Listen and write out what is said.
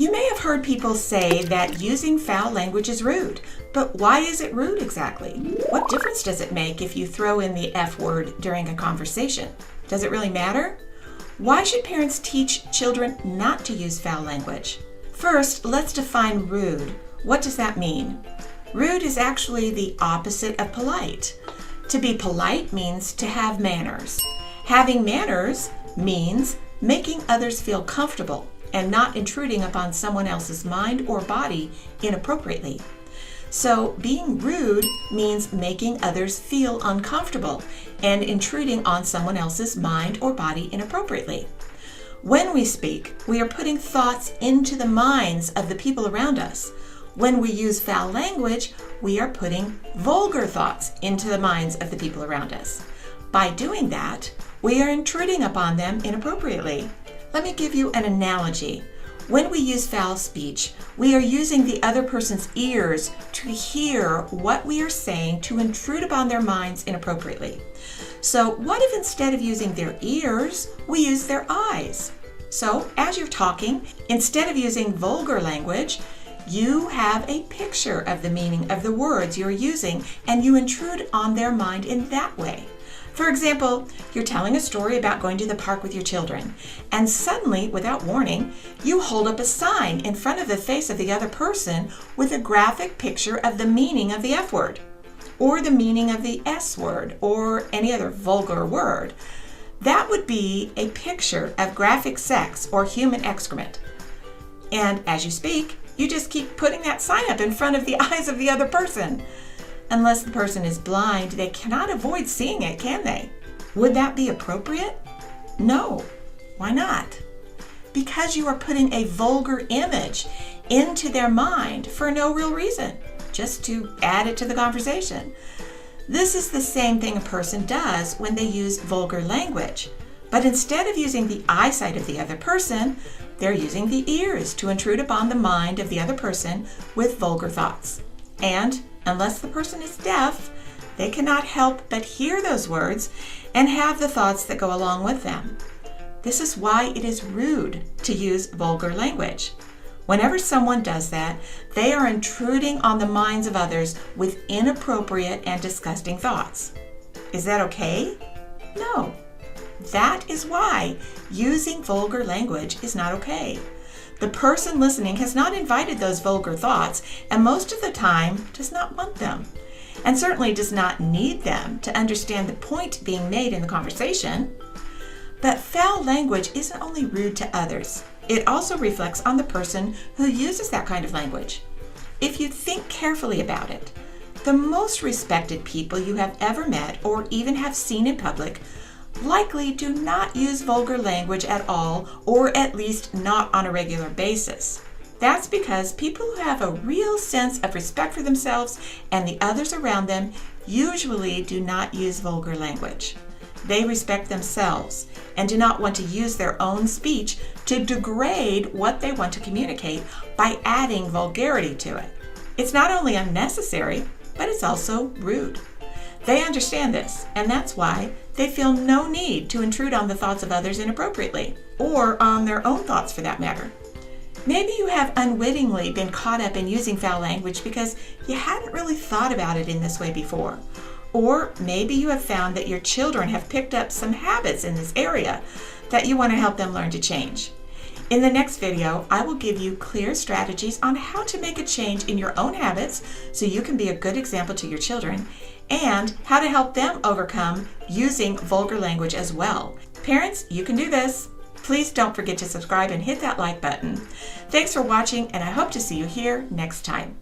You may have heard people say that using foul language is rude, but why is it rude exactly? What difference does it make if you throw in the F word during a conversation? Does it really matter? Why should parents teach children not to use foul language? First, let's define rude. What does that mean? Rude is actually the opposite of polite. To be polite means to have manners. Having manners means making others feel comfortable and not intruding upon someone else's mind or body inappropriately. So being rude means making others feel uncomfortable and intruding on someone else's mind or body inappropriately. When we speak, we are putting thoughts into the minds of the people around us. When we use foul language, we are putting vulgar thoughts into the minds of the people around us. By doing that, we are intruding upon them inappropriately. Let me give you an analogy. When we use foul speech, we are using the other person's ears to hear what we are saying to intrude upon their minds inappropriately. So what if instead of using their ears, we use their eyes? So as you're talking, instead of using vulgar language, you have a picture of the meaning of the words you're using and you intrude on their mind in that way. For example, you're telling a story about going to the park with your children, and suddenly, without warning, you hold up a sign in front of the face of the other person with a graphic picture of the meaning of the F word, or the meaning of the S word, or any other vulgar word. That would be a picture of graphic sex or human excrement. And as you speak, you just keep putting that sign up in front of the eyes of the other person. Unless the person is blind, they cannot avoid seeing it, can they? Would that be appropriate? No. Why not? Because you are putting a vulgar image into their mind for no real reason, just to add it to the conversation. This is the same thing a person does when they use vulgar language. But instead of using the eyesight of the other person, they're using the ears to intrude upon the mind of the other person with vulgar thoughts. And unless the person is deaf, they cannot help but hear those words and have the thoughts that go along with them. This is why it is rude to use vulgar language. Whenever someone does that, they are intruding on the minds of others with inappropriate and disgusting thoughts. Is that okay? No. That is why using vulgar language is not okay. The person listening has not invited those vulgar thoughts and most of the time does not want them, and certainly does not need them to understand the point being made in the conversation. But foul language isn't only rude to others, it also reflects on the person who uses that kind of language. If you think carefully about it, the most respected people you have ever met or even have seen in public likely do not use vulgar language at all, or at least not on a regular basis. That's because people who have a real sense of respect for themselves and the others around them usually do not use vulgar language. They respect themselves and do not want to use their own speech to degrade what they want to communicate by adding vulgarity to it. It's not only unnecessary, but it's also rude. They understand this, and that's why they feel no need to intrude on the thoughts of others inappropriately, or on their own thoughts for that matter. Maybe you have unwittingly been caught up in using foul language because you hadn't really thought about it in this way before. Or maybe you have found that your children have picked up some habits in this area that you want to help them learn to change. In the next video, I will give you clear strategies on how to make a change in your own habits so you can be a good example to your children, and how to help them overcome using vulgar language as well. Parents, you can do this. Please don't forget to subscribe and hit that like button. Thanks for watching, and I hope to see you here next time.